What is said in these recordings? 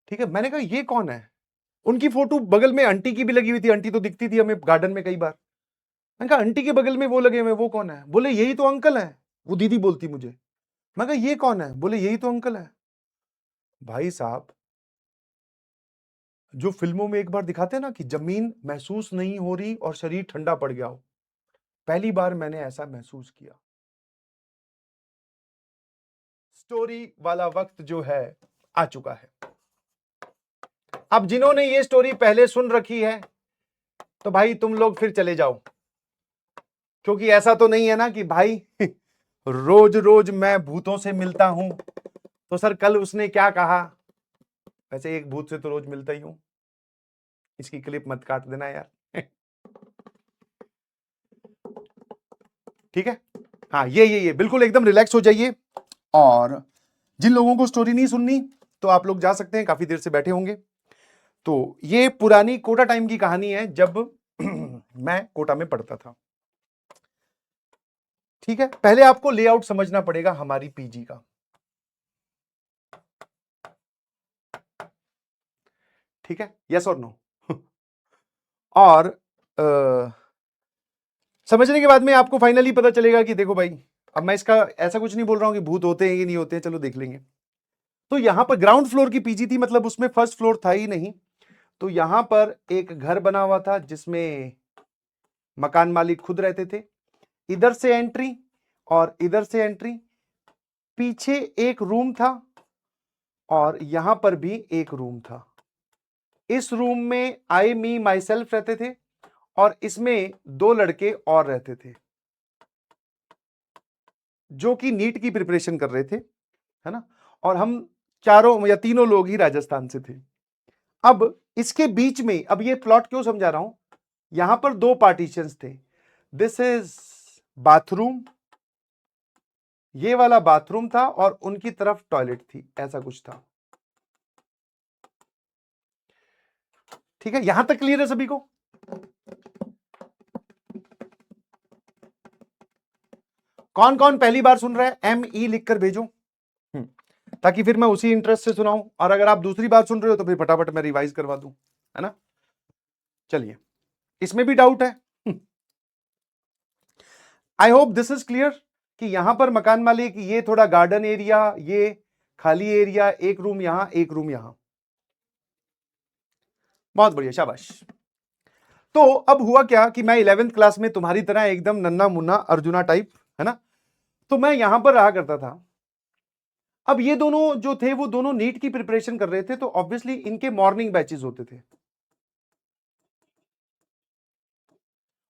ठीक है, मैंने कहा ये कौन है? उनकी फोटो बगल में आंटी की भी लगी हुई थी, आंटी तो दिखती थी हमें गार्डन में कई बार। मैंने कहा आंटी के बगल में वो लगे हुए, वो कौन है? बोले यही तो अंकल है। वो दीदी बोलती मुझे। मैं कहा ये कौन है? बोले यही तो अंकल है। भाई साहब, जो फिल्मों में एक बार दिखाते हैं ना कि जमीन महसूस नहीं हो रही और शरीर ठंडा पड़ गया हो, पहली बार मैंने ऐसा महसूस किया। स्टोरी वाला वक्त जो है आ चुका है। अब जिन्होंने ये स्टोरी पहले सुन रखी है तो भाई तुम लोग फिर चले जाओ, क्योंकि ऐसा तो नहीं है ना कि भाई रोज रोज मैं भूतों से मिलता हूं तो सर कल उसने क्या कहा। वैसे एक भूत से तो रोज मिलता ही हूं, इसकी क्लिप मत काट देना यार। ठीक है, हाँ ये बिल्कुल एकदम रिलैक्स हो जाइए। और जिन लोगों को स्टोरी नहीं सुननी तो आप लोग जा सकते हैं, काफी देर से बैठे होंगे। तो ये पुरानी कोटा टाइम की कहानी है, जब मैं कोटा में पढ़ता था। ठीक है, पहले आपको लेआउट समझना पड़ेगा हमारी पीजी का। ठीक है, यस और नो। और समझने के बाद में आपको फाइनली पता चलेगा कि देखो भाई, अब मैं इसका ऐसा कुछ नहीं बोल रहा हूं कि भूत होते हैं कि नहीं होते हैं, चलो देख लेंगे। तो यहां पर ग्राउंड फ्लोर की पीजी थी, मतलब उसमें फर्स्ट फ्लोर था ही नहीं। तो यहां पर एक घर बना हुआ था जिसमें मकान मालिक खुद रहते थे। इधर से एंट्री और इधर से एंट्री, पीछे एक रूम था और यहां पर भी एक रूम था। इस रूम में आई मी माई सेल्फ रहते थे और इसमें दो लड़के और रहते थे जो कि नीट की प्रिपरेशन कर रहे थे, है ना। और हम चारों या तीनों लोग ही राजस्थान से थे। अब इसके बीच में, अब ये प्लॉट क्यों समझा रहा हूं, यहां पर दो पार्टीशंस थे। दिस इज बाथरूम, ये वाला बाथरूम था और उनकी तरफ टॉयलेट थी, ऐसा कुछ था। ठीक है, यहां तक क्लियर है सभी को? कौन कौन पहली बार सुन रहा है ME लिखकर भेजो, ताकि फिर मैं उसी इंटरेस्ट से सुनाऊं। और अगर आप दूसरी बार सुन रहे हो तो फिर फटाफट मैं रिवाइज करवा दूं, है ना। चलिए, इसमें भी डाउट है? I hope this is clear कि यहां पर मकान मालिक, ये थोड़ा गार्डन एरिया, ये खाली एरिया, एक रूम यहां एक रूम यहां। बहुत बढ़िया, शाबाश। तो अब हुआ क्या कि मैं 11th क्लास में तुम्हारी तरह एकदम नन्ना मुन्ना अर्जुना टाइप, है ना, तो मैं यहां पर रहा करता था। अब ये दोनों जो थे वो दोनों नीट की प्रिपरेशन कर रहे थे, तो ऑब्वियसली इनके मॉर्निंग बैचेस होते थे।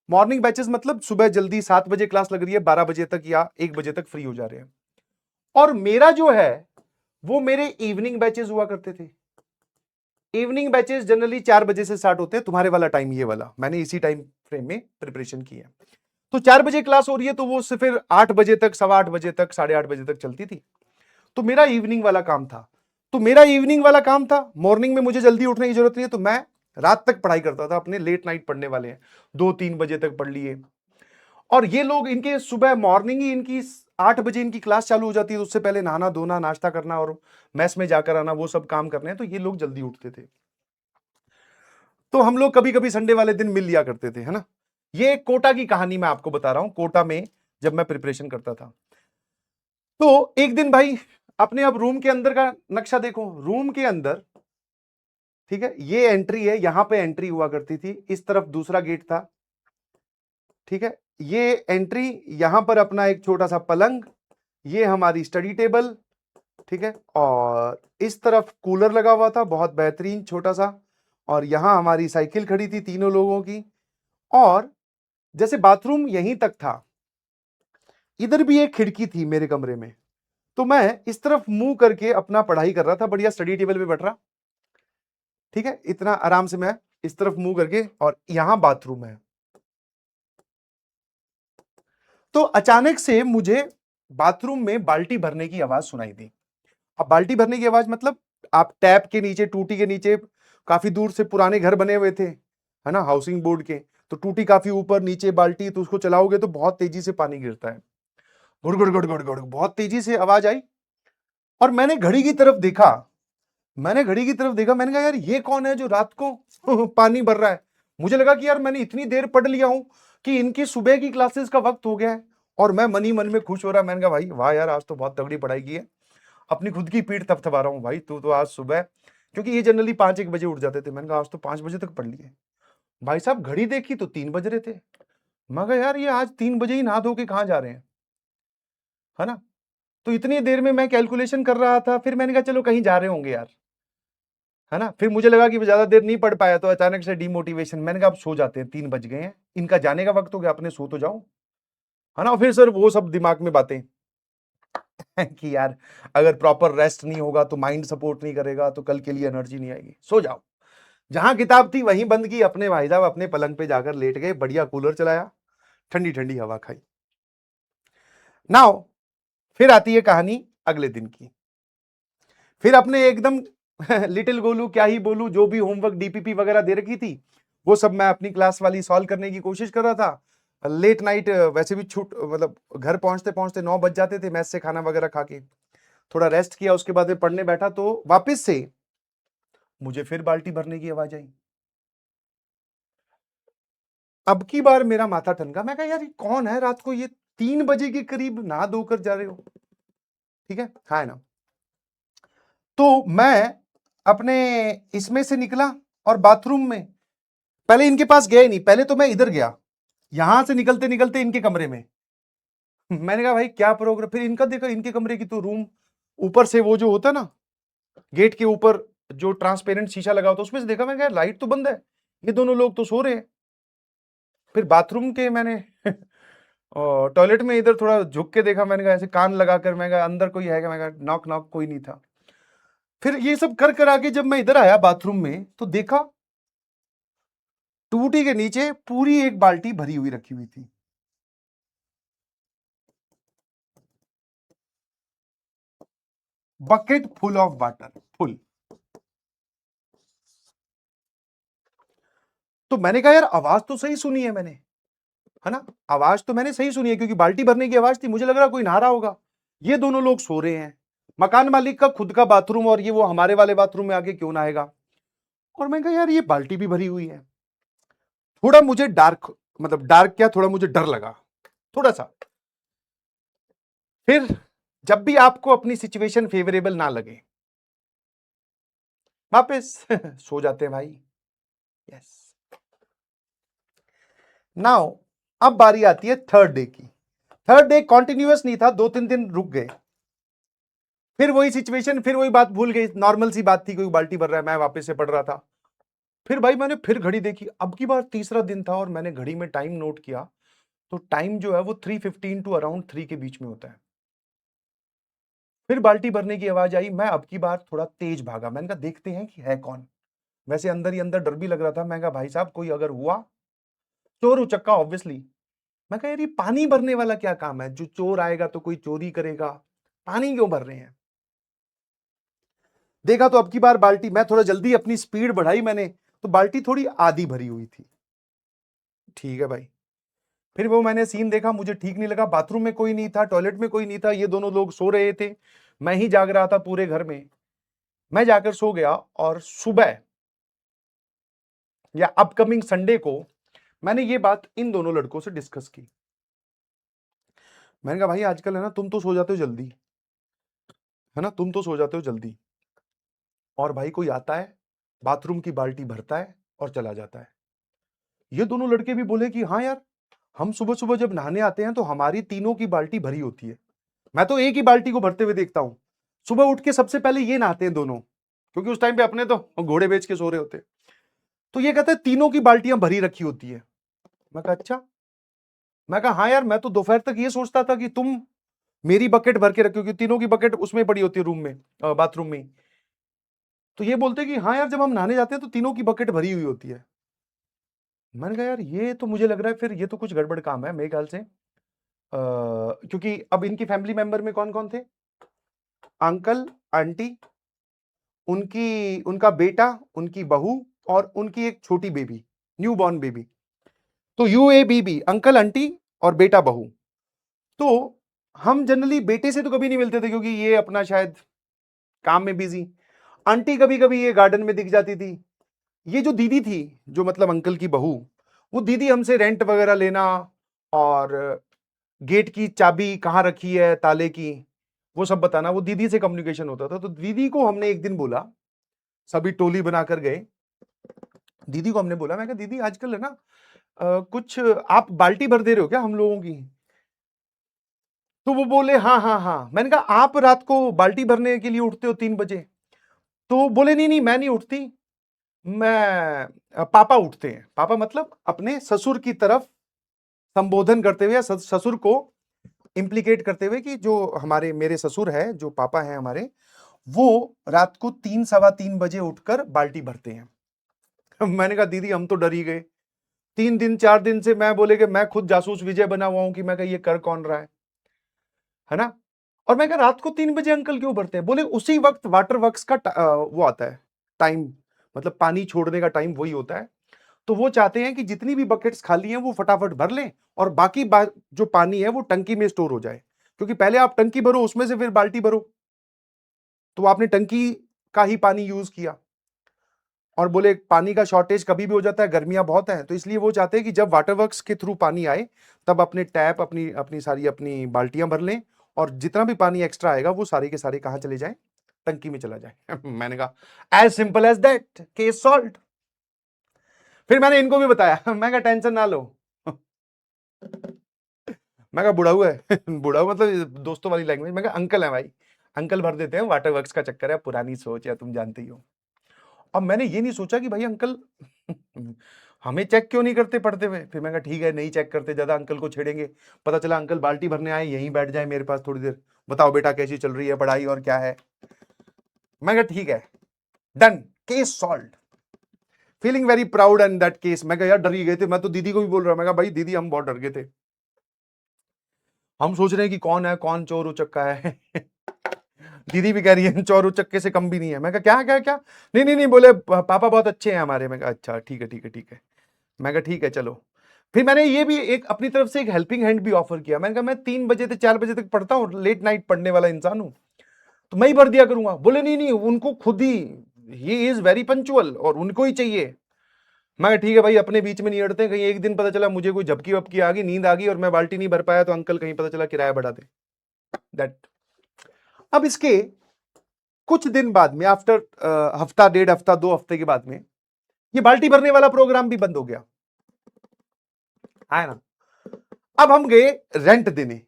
मॉर्निंग बैचेस मतलब सुबह जल्दी 7 बजे क्लास लग रही है, 12 बजे तक या 1 बजे तक फ्री हो जा रहे हैं। और मेरा जो है वो मेरे इवनिंग बैचेस हुआ करते थे। इवनिंग बैचेस जनरली 4 बजे से स्टार्ट होते हैं, तुम्हारे वाला टाइम ये वाला, मैंने इसी टाइम फ्रेम में प्रिपरेशन की है। तो 4 बजे क्लास हो रही है तो वो फिर 8 बजे तक, 8:15 बजे तक, 8:30 बजे तक चलती थी। तो मेरा इवनिंग वाला काम था। तो मेरा इवनिंग वाला काम था, मॉर्निंग में मुझे जल्दी उठने की जरूरत नहीं है, तो मैं रात तक पढ़ाई करता था। अपने लेट नाइट पढ़ने वाले हैं, 2-3 बजे तक पढ़ लिए। और ये लोग, इनके सुबह मॉर्निंग ही इनकी 8 बजे इनकी क्लास चालू हो जाती है, तो उससे पहले नहाना धोना, नाश्ता करना और मैस में जाकर आना, वो सब काम करने हैं, तो ये लोग जल्दी उठते थे। तो हम लोग कभी कभी संडे वाले दिन मिल लिया करते थे, है ना। ये कोटा की कहानी मैं आपको बता रहा हूं, कोटा में जब मैं प्रिपरेशन करता था। तो एक दिन भाई, अपने अब रूम के अंदर का नक्शा देखो, रूम के अंदर, ठीक है, ये एंट्री है, यहां पे एंट्री हुआ करती थी, इस तरफ दूसरा गेट था। ठीक है, ये एंट्री, यहां पर अपना एक छोटा सा पलंग, ये हमारी स्टडी टेबल, ठीक है, और इस तरफ कूलर लगा हुआ था बहुत बेहतरीन छोटा सा, और यहां हमारी साइकिल खड़ी थी तीनों लोगों की। और जैसे बाथरूम यहीं तक था, इधर भी एक खिड़की थी मेरे कमरे में। तो मैं इस तरफ मुंह करके अपना पढ़ाई कर रहा था, बढ़िया स्टडी टेबल पे बैठ रहा। ठीक है, इतना आराम से मैं इस तरफ मुंह करके, और यहां बाथरूम है। तो अचानक से मुझे बाथरूम में बाल्टी भरने की आवाज सुनाई दी। अब बाल्टी भरने की आवाज मतलब, आप टैप के नीचे, टूटी के नीचे, काफी दूर से पुराने घर बने हुए थे, है ना, हाउसिंग बोर्ड के, तो टूटी काफी ऊपर, नीचे बाल्टी, तो उसको चलाओगे तो बहुत तेजी से पानी गिरता है। गुड़ गुड़ गुड़ गुड़ गुड़ बहुत तेजी से आवाज आई। और मैंने घड़ी की तरफ देखा मैंने घड़ी की तरफ देखा, मैंने कहा यार ये कौन है जो रात को पानी भर रहा है। मुझे लगा कि यार मैंने इतनी देर पढ़ लिया हूं कि इनकी सुबह की क्लासेस का वक्त हो गया है, और मैं मन ही मन में खुश हो रहा। मैंने कहा भाई वाह यार, आज तो बहुत तगड़ी पढ़ाई की है। अपनी खुद की पीठ थपथपा रहा हूँ, भाई तू तो आज सुबह, क्योंकि ये जनरली 5-1 बजे उठ जाते थे, मैंने कहा आज तो 5 बजे तक पढ़ लिए। भाई साहब घड़ी देखी तो 3 बज रहे थे। मैं कहा यार ये आज 3 बजे ही नहा धो के कहाँ जा रहे हैं, है ना। तो इतनी देर में मैं कैलकुलेशन कर रहा था, फिर मैंने कहा चलो कहीं जा रहे होंगे यार, है ना। फिर मुझे लगा कि ज्यादा देर नहीं पढ़ पाया, तो अचानक से डिमोटिवेशन, मैंने कहा अब सो जाते हैं, 3 बज गए हैं, इनका जाने का वक्त हो गया, अपने सो तो जाओ, है ना। फिर सर वो सब दिमाग में बातें कि यार अगर प्रॉपर रेस्ट नहीं होगा तो माइंड सपोर्ट नहीं करेगा, तो कल के लिए एनर्जी नहीं आएगी, सो जाओ। जहां किताब थी वहीं बंद की, अपने भाई साहब अपने पलंग पे जाकर लेट गए, बढ़िया कूलर चलाया, ठंडी ठंडी हवा खाई। नाउ फिर आती है कहानी अगले दिन की। फिर अपने एकदम लिटिल गोलू क्या ही बोलू, जो भी होमवर्क डीपीपी वगैरह दे रखी थी वो सब मैं अपनी क्लास वाली सॉल्व करने की कोशिश कर रहा था। लेट नाइट वैसे भी छूट, मतलब घर पहुंचते पहुंचते 9 बज जाते थे, मैस से खाना वगैरह खा के थोड़ा रेस्ट किया, उसके बाद में पढ़ने बैठा, तो वापस से मुझे फिर बाल्टी भरने की आवाज आई। अब की बार मेरा माथा ठनका, मैं कहा यार ये कौन है रात को, ये 3 बजे के करीब नहा धोकर जा रहे हो, ठीक है, हाँ ना। तो मैं अपने इसमें से निकला और बाथरूम में, पहले इनके पास गया ही नहीं, पहले तो मैं इधर गया, यहां से निकलते निकलते इनके कमरे में। मैंने कहा भाई क्या प्रोग्राम, फिर इनका देखा, इनके कमरे की तो रूम ऊपर से वो जो होता है ना गेट के ऊपर जो ट्रांसपेरेंट शीशा लगा होता है, उसमें से देखा, मैं कहा लाइट तो बंद है, ये दोनों लोग तो सो रहे हैं। फिर बाथरूम के मैंने टॉयलेट में इधर थोड़ा झुक के देखा, मैंने कहा ऐसे कान लगाकर, मैं कहा अंदर कोई है क्या, मैं कहा नॉक नॉक, कोई नहीं था। फिर ये सब कर आके जब मैं इधर आया बाथरूम में, तो देखा टूटी के नीचे पूरी एक बाल्टी भरी हुई रखी हुई थी। Bucket full of water, full. तो मैंने कहा यार आवाज तो सही सुनी है मैंने, है ना, आवाज तो मैंने सही सुनी है, क्योंकि बाल्टी भरने की आवाज थी, मुझे लग रहा कोई नहा रहा होगा। ये दोनों लोग सो रहे हैं, मकान मालिक का खुद का बाथरूम, और ये वो हमारे वाले बाथरूम में आके क्यों नहाएगा। और मैं कहा यार ये बाल्टी भी भरी हुई है। थोड़ा मुझे डार्क, मतलब डार्क क्या, थोड़ा मुझे डर लगा, थोड़ा सा। फिर जब भी आपको अपनी सिचुएशन फेवरेबल ना लगे, वापस सो जाते हैं भाई। यस। नाउ अब बारी आती है थर्ड डे की। थर्ड डे कॉन्टिन्यूअस नहीं था, 2-3 दिन रुक गए, फिर वही सिचुएशन, फिर वही बात भूल गई, नॉर्मल सी बात थी, कोई बाल्टी भर रहा है, मैं वापस से पढ़ रहा था। फिर भाई मैंने फिर घड़ी देखी, अब की बार तीसरा दिन था, और मैंने घड़ी में टाइम नोट किया, तो टाइम जो है वो 3:15 टू अराउंड 3 के बीच में होता है। फिर बाल्टी भरने की आवाज आई, मैं अब की बार थोड़ा तेज भागा, मैंने कहा देखते हैं कि है कौन। वैसे अंदर ही अंदर डर भी लग रहा था, मैं कहा भाई साहब कोई अगर हुआ, चोर उचक्का ऑब्वियसली। मैं कहा यार ये पानी भरने वाला क्या काम है, जो चोर आएगा तो कोई चोरी करेगा, पानी क्यों भर रहे हैं। देखा तो अब की बार बाल्टी, मैं थोड़ा जल्दी अपनी स्पीड बढ़ाई मैंने, तो बाल्टी थोड़ी आधी भरी हुई थी। ठीक है भाई, फिर वो मैंने सीन देखा, मुझे ठीक नहीं लगा, बाथरूम में कोई नहीं था, टॉयलेट में कोई नहीं था, ये दोनों लोग सो रहे थे, मैं ही जाग रहा था पूरे घर में। मैं जाकर सो गया, और सुबह या अपकमिंग संडे को मैंने ये बात इन दोनों लड़कों से डिस्कस की। मैंने कहा भाई आजकल है ना, तुम तो सो जाते हो जल्दी, है ना, तुम तो सो जाते हो जल्दी, और भाई कोई आता है, बाथरूम की बाल्टी भरता है और चला जाता है। ये दोनों लड़के भी बोले कि हाँ यार, हम सुबह सुबह जब नहाने आते हैं तो हमारी तीनों की बाल्टी भरी होती है, मैं तो एक ही बाल्टी को भरते हुए देखता हूं। सुबह उठ के सबसे पहले ये नहाते हैं दोनों, क्योंकि उस टाइम पे अपने तो घोड़े बेच के सो रहे होते। तो ये कहते हैं तीनों की बाल्टियां भरी रखी होती है। मैं कहा अच्छा। मैं कहा हाँ यार, मैं तो दोपहर तक ये सोचता था कि तुम मेरी बकेट भर के रखी, तीनों की बकेट उसमें पड़ी होती है रूम में, बाथरूम में। तो ये बोलते कि हाँ यार, जब हम नहाने जाते हैं तो तीनों की बकेट भरी हुई होती है। मैंने कहा यार ये तो मुझे लग रहा है फिर ये तो कुछ गड़बड़ काम है मेरे ख्याल से, क्योंकि अब इनकी फैमिली मेंबर में कौन कौन थे, अंकल आंटी, उनकी उनका बेटा, उनकी बहू, और उनकी एक छोटी बेबी, न्यू बॉर्न बेबी। तो UABB, अंकल आंटी और बेटा बहू। तो हम जनरली बेटे से तो कभी नहीं मिलते थे, क्योंकि ये अपना शायद काम में बिजी। आंटी कभी कभी ये गार्डन में दिख जाती थी। ये जो दीदी थी, जो मतलब अंकल की बहू, वो दीदी हमसे रेंट वगैरह लेना और गेट की चाबी कहाँ रखी है ताले की, वो सब बताना, वो दीदी से कम्युनिकेशन होता था। तो दीदी को हमने एक दिन बोला, सभी टोली बनाकर गए, दीदी को हमने बोला, मैं कहा दीदी आजकल है ना कुछ आप बाल्टी भर दे रहे हो क्या हम लोगों की? तो वो बोले हाँ हाँ हाँ। मैंने कहा आप रात को बाल्टी भरने के लिए उठते हो 3 बजे? तो बोले नहीं नहीं मैं नहीं उठती, मैं पापा उठते हैं। पापा मतलब अपने ससुर की तरफ संबोधन करते हुए या ससुर को इंप्लीकेट करते हुए कि जो हमारे मेरे ससुर है, जो पापा हैं हमारे, वो रात को 3 सवा 3 बजे उठकर बाल्टी भरते हैं। मैंने कहा दीदी हम तो डर ही गए। 3 दिन 4 दिन से मैं बोले कि मैं खुद जासूस विजय बना हुआ हूं कि मैं कहा ये कर कौन रहा है ना? और मैं कहा रात को 3 बजे अंकल क्यों भरते हैं? बोले उसी वक्त वाटर वर्क्स का वो आता है टाइम, मतलब पानी छोड़ने का टाइम वही होता है। तो वो चाहते हैं कि जितनी भी बकेट्स खाली हैं वो फटाफट भर लें और बाकी जो पानी है वो टंकी में स्टोर हो जाए, क्योंकि पहले आप टंकी भरो उसमें से फिर बाल्टी भरो, तो आपने टंकी का ही पानी यूज किया। और बोले पानी का शॉर्टेज कभी भी हो जाता है, गर्मियां बहुत हैं, तो इसलिए वो चाहते हैं कि जब वाटर वर्क्स के थ्रू पानी आए तब अपने टैप अपनी अपनी सारी अपनी बाल्टियां भर लें और जितना भी पानी एक्स्ट्रा आएगा वो सारे के सारे कहां चले जाएं? टंकी में चला जाए। मैंने कहा as simple as that, case solved. फिर मैंने इनको भी बताया, मैं कहा टेंशन ना लो। मैं कहा बुढ़ाऊ है। बुढ़ाऊ मतलब दोस्तों वाली लैंग्वेज। मैं कहा अंकल है भाई, अंकल भर देते हैं, वाटर वर्क्स का चक्कर है, पुरानी सोच है, तुम जानते ही हो। अब मैंने ये नहीं सोचा कि भाई अंकल हमें चेक क्यों नहीं करते पढ़ते हुए। फिर मैं कहा ठीक है नहीं चेक करते, ज्यादा अंकल को छेड़ेंगे, पता चला अंकल बाल्टी भरने आए यहीं बैठ जाए मेरे पास थोड़ी देर, बताओ बेटा कैसी चल रही है पढ़ाई और क्या है। मैं कहा ठीक है, done, case solved, feeling very proud and that case. मैं कहा यार डर ही गए थे, मैं तो दीदी को भी बोल रहा, मैं कहा भाई दीदी हम बहुत डर गए थे, हम सोच रहे हैं कि कौन है, कौन चोर उचक्का है। दीदी भी कह रही है चोर उचक्के से कम भी नहीं है। मैं कहा क्या क्या क्या? नहीं नहीं नहीं, बोले पापा बहुत अच्छे हैं हमारे। मैं कहा अच्छा ठीक है ठीक है ठीक है। मैं कहा ठीक है चलो। फिर मैंने ये भी एक अपनी तरफ से एक हेल्पिंग हैंड भी ऑफर किया। मैंने कहा मैं 3 बजे से 4 बजे तक पढ़ता हूँ, लेट नाइट पढ़ने वाला इंसान हूँ, तो मैं ही भर दिया करूंगा। बोले नहीं नहीं उनको खुद ही इज वेरी पंचुअल और उनको ही चाहिए। मैं कहा ठीक है भाई, अपने बीच में नहीं अड़ते, कहीं एक दिन पता चला मुझे कोई झपकी वपकी आ गई, नींद आ गई और मैं बाल्टी नहीं भर पाया तो अंकल कहीं पता चला किराया बढ़ा दे। दैट। अब इसके कुछ दिन बाद में, आफ्टर हफ्ता डेढ़ हफ्ता 2 हफ्ते के बाद में, ये बाल्टी भरने वाला प्रोग्राम भी बंद हो गया है ना। अब हम गए रेंट देने।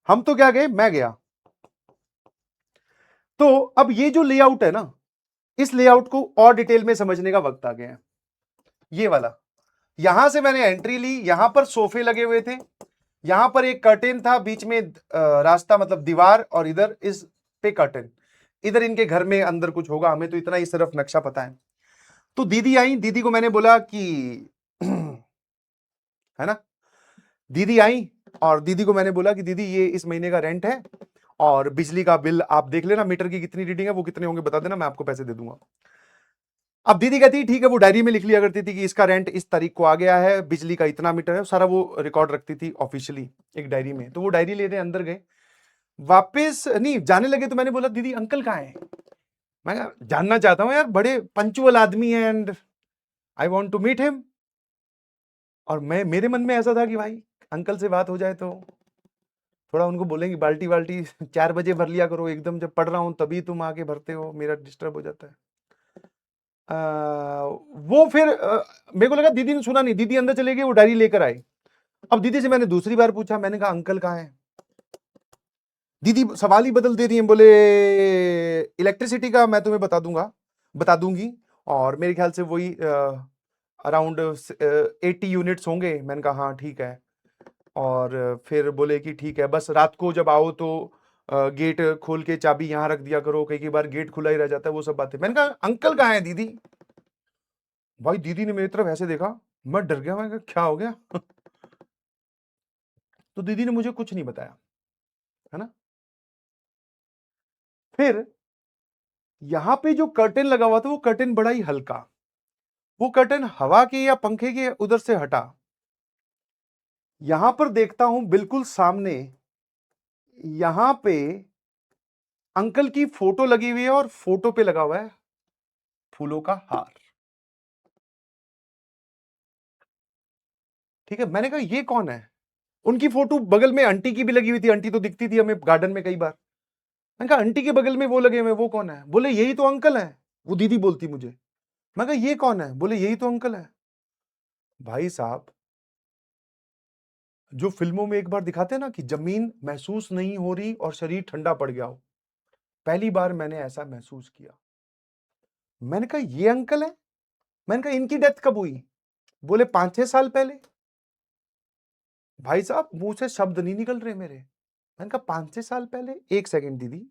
हम तो क्या गए, मैं गया। तो अब ये जो लेआउट है ना, इस लेआउट को और डिटेल में समझने का वक्त आ गया है। ये वाला, यहां से मैंने एंट्री ली, यहां पर सोफे लगे हुए थे, यहां पर एक कर्टेन था, बीच में रास्ता मतलब दीवार, और इधर इस पे कर्टेन, इधर इनके घर में अंदर कुछ होगा, हमें तो इतना ही सिर्फ नक्शा पता है। तो दीदी आई, दीदी को मैंने बोला कि है ना, दीदी आई और दीदी को मैंने बोला कि दीदी ये इस महीने का रेंट है और बिजली का बिल आप देख लेना, मीटर की कितनी रीडिंग है, वो कितने होंगे बता देना, मैं आपको पैसे दे दूंगा। अब दीदी कहती ठीक है, वो डायरी में लिख लिया करती थी कि इसका रेंट इस तारीख को आ गया है, बिजली का इतना मीटर है, सारा वो रिकॉर्ड रखती थी ऑफिशियली एक डायरी में। तो वो डायरी लेने अंदर गए, वापस नहीं जाने लगे तो मैंने बोला दीदी अंकल कहाँ है? मैं जानना चाहता हूँ यार, बड़े पंचुअल आदमी है and I want to meet him. और मेरे मन में ऐसा था कि भाई अंकल से बात हो जाए तो थोड़ा उनको बोलेंगे बाल्टी बाल्टी 4 बजे भर लिया करो, एकदम जब पढ़ रहा हूं तभी तुम आके भरते हो, मेरा डिस्टर्ब हो जाता है। वो फिर मेरे को लगा दीदी ने सुना नहीं, दीदी अंदर चले गई, वो डायरी लेकर आई। अब दीदी से मैंने दूसरी बार पूछा, मैंने कहा अंकल कहाँ है? दीदी सवाल ही बदल दे रही है, बोले इलेक्ट्रिसिटी का मैं तुम्हें बता दूंगी, और मेरे ख्याल से वही अराउंड 80 यूनिट्स होंगे। मैंने कहा हाँ ठीक है। और फिर बोले कि ठीक है, बस रात को जब आओ तो गेट खोल के चाबी यहाँ रख दिया करो, कई बार गेट खुला ही रह जाता है, वो सब बातें। मैंने कहा अंकल कहाँ है दीदी? भाई दीदी ने मेरी तरफ ऐसे देखा, मैं डर गया, मैं कहा क्या हो गया? तो दीदी ने मुझे कुछ नहीं बताया, है ना। फिर यहां पे जो कर्टेन लगा हुआ था वो कर्टेन बड़ा ही हल्का, वो कर्टेन हवा के या पंखे के उधर से हटा, यहां पर देखता हूं बिल्कुल सामने, यहां पे अंकल की फोटो लगी हुई है और फोटो पे लगा हुआ है फूलों का हार। ठीक है, मैंने कहा ये कौन है? उनकी फोटो बगल में आंटी की भी लगी हुई थी, आंटी तो दिखती थी हमें गार्डन में कई बार। मैंने कहा आंटी के बगल में वो लगे हुए, वो कौन है? बोले यही तो अंकल है। वो दीदी बोलती मुझे। मैं कहा ये कौन है? बोले यही तो अंकल है। भाई साहब, जो फिल्मों में एक बार दिखाते हैं ना कि जमीन महसूस नहीं हो रही और शरीर ठंडा पड़ गया हो, पहली बार मैंने ऐसा महसूस किया। मैंने कहा ये अंकल है? मैंने कहा इनकी डेथ कब हुई? बोले 5-6 साल पहले। भाई साहब, मुंह से शब्द नहीं निकल रहे मेरे। मैंने कहा 5-6 साल पहले? एक सेकंड दीदी,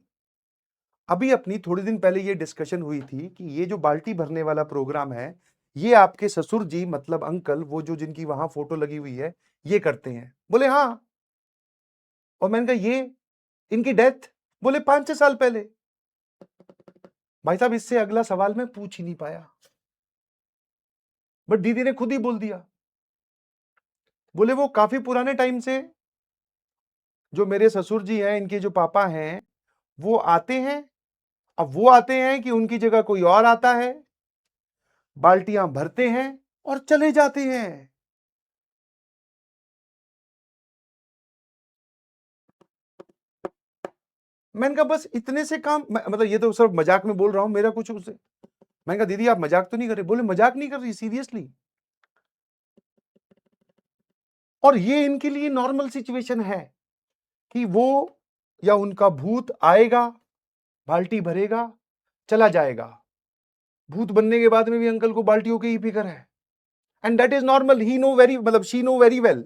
अभी अपनी थोड़े दिन पहले ये डिस्कशन हुई थी कि ये जो बाल्टी भरने वाला प्रोग्राम है, ये आपके ससुर जी मतलब अंकल, वो जो जिनकी वहां फोटो लगी हुई है, ये करते हैं। बोले हाँ। और मैंने कहा ये इनकी डेथ? बोले 5-6 साल पहले। भाई साहब, इससे अगला सवाल मैं पूछ ही नहीं पाया, बट दीदी ने खुद ही बोल दिया। बोले वो काफी पुराने टाइम से जो मेरे ससुर जी हैं, इनके जो पापा हैं, वो आते हैं। अब वो आते हैं कि उनकी जगह कोई और आता है, बाल्टियां भरते हैं और चले जाते हैं। मैंने कहा बस इतने से काम, मतलब ये तो सिर्फ मजाक में बोल रहा हूं, मेरा कुछ उससे। मैंने कहा दीदी आप मजाक तो नहीं कर रहे? बोले मजाक नहीं कर रही, सीरियसली। और ये इनके लिए नॉर्मल सिचुएशन है कि वो या उनका भूत आएगा, बाल्टी भरेगा, चला जाएगा। भूत बनने के बाद में भी अंकल को बाल्टियों की ही फिक्र है, and that is normal. He know very, मतलब शी नो वेरी वेल।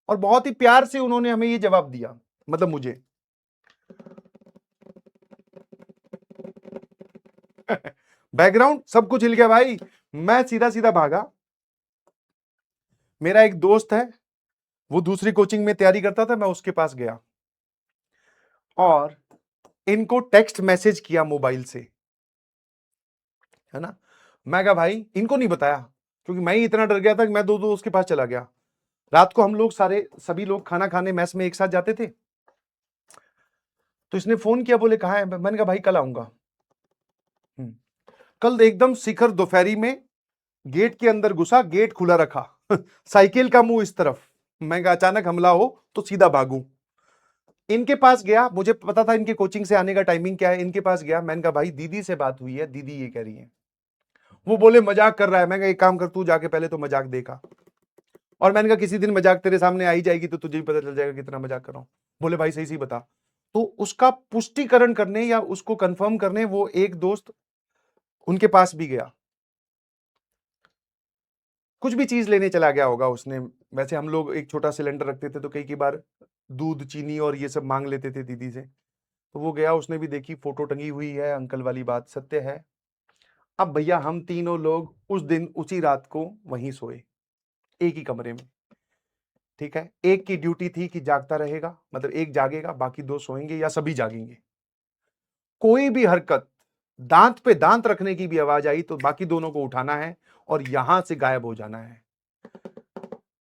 और बहुत ही प्यार से उन्होंने हमें ये जवाब दिया, मतलब मुझे। बैकग्राउंड सब कुछ हिल गया भाई। मैं सीधा सीधा भागा। मेरा एक दोस्त है, वो दूसरी कोचिंग में तैयारी करता था, मैं उसके पास गया और इनको टेक्स्ट मैसेज किया मोबाइल से, है ना। मैं कहा भाई, इनको नहीं बताया क्योंकि मैं ही इतना डर गया था कि मैं दो उसके पास चला गया। रात को हम लोग सभी लोग खाना खाने मैस में एक साथ जाते थे। तो इसने फोन किया, बोले कहाँ है? मैंने कहा भाई कल आऊंगा। कल एकदम शिखर दोपहरी में गेट के अंदर घुसा, गेट खुला रखा, साइकिल का मुंह इस तरफ। मैं कहा अचानक हमला हो तो सीधा भागूं। इनके पास गया, मुझे पता था इनके कोचिंग से आने का टाइमिंग क्या है। इनके पास गया, मैंने कहा भाई दीदी से बात हुई है, दीदी ये कह रही है। वो बोले मजाक कर रहा है। मैं कहा एक काम कर, तू जाके पहले तो मजाक देखा। और मैंने कहा किसी दिन मजाक तेरे सामने आई जाएगी तो तुझे भी पता चल जाएगा कितना मजाक कर रहा हूं। बोले भाई सही सही बता। तो उसका पुष्टिकरण करने या उसको कंफर्म करने वो एक दोस्त उनके पास भी गया। कुछ भी चीज लेने चला गया होगा उसने। वैसे हम लोग एक छोटा सिलेंडर रखते थे तो कई बार दूध चीनी और ये सब मांग लेते थे दीदी से। तो वो गया, उसने भी देखी, फोटो टंगी हुई है, अंकल वाली बात सत्य है। अब भैया हम तीनों लोग उस दिन उसी रात को वहीं सोए, एक ही कमरे में। ठीक है, एक की ड्यूटी थी कि जागता रहेगा, मतलब एक जागेगा, बाकी दो सोएंगे या सभी जागेंगे। कोई भी हरकत, दांत पे दांत रखने की भी आवाज आई तो बाकी दोनों को उठाना है और यहां से गायब हो जाना है।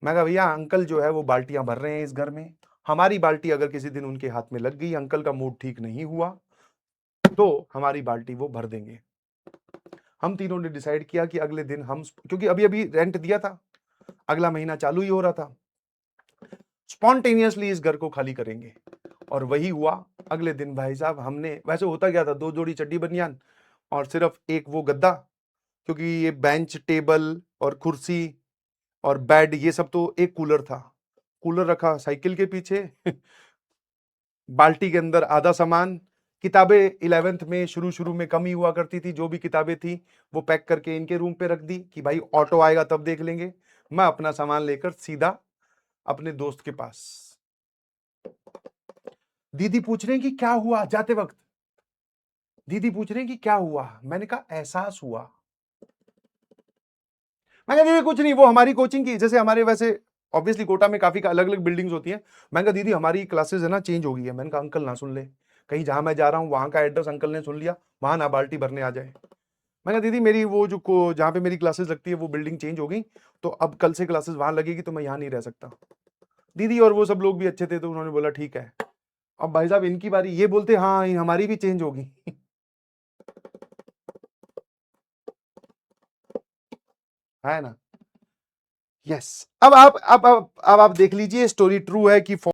मैं कहा भैया अंकल जो है वो बाल्टियां भर रहे हैं इस घर में, हमारी बाल्टी अगर किसी दिन उनके हाथ में लग गई, अंकल का मूड ठीक नहीं हुआ, तो हमारी बाल्टी वो भर देंगे। हम तीनों ने डिसाइड किया कि अगले दिन हम, क्योंकि अभी अभी रेंट दिया था, अगला महीना चालू ही हो रहा था, स्पॉन्टेनियसली इस घर को खाली करेंगे। और वही हुआ। अगले दिन भाई साहब हमने, वैसे होता क्या था, 2 जोड़ी चड्डी बनियान और सिर्फ एक वो गद्दा, क्योंकि ये बेंच टेबल और कुर्सी और बेड ये सब, तो एक कूलर था, कूलर रखा साइकिल के पीछे, बाल्टी के अंदर आधा सामान, किताबें 11th में शुरू शुरू में कम ही हुआ करती थी, जो भी किताबें थी वो पैक करके इनके रूम पे रख दी कि भाई ऑटो आएगा तब देख लेंगे। मैं अपना सामान लेकर सीधा अपने दोस्त के पास। दीदी पूछ रहे हैं कि क्या हुआ जाते वक्त, दीदी पूछ रहे हैं कि क्या हुआ। मैंने कहा एहसास हुआ। मैं कहा दीदी कुछ नहीं, वो हमारी कोचिंग की, जैसे हमारे वैसे ऑब्वियसली कोटा में काफी अलग अलग बिल्डिंग्स होती हैं। मैंने कहा दीदी हमारी क्लासेस है ना चेंज हो गई है। मैंने कहा अंकल ना सुन ले, कहीं जहां मैं जा रहा हूँ वहां का एड्रेस अंकल ने सुन लिया, वहां ना बाल्टी भरने आ जाए। मैंने कहा दीदी मेरी वो जो जहाँ पे मेरी क्लासेस लगती है वो बिल्डिंग चेंज हो गई, तो अब कल से क्लासेस वहां लगेगी, तो मैं यहाँ नहीं रह सकता। दीदी और वो सब लोग भी अच्छे थे तो उन्होंने बोला ठीक है। अब भाई साहब इनकी बारी, ये बोलते हाँ हमारी भी चेंज होगी। है ना? यस। अब आप देख लीजिए, स्टोरी ट्रू है कि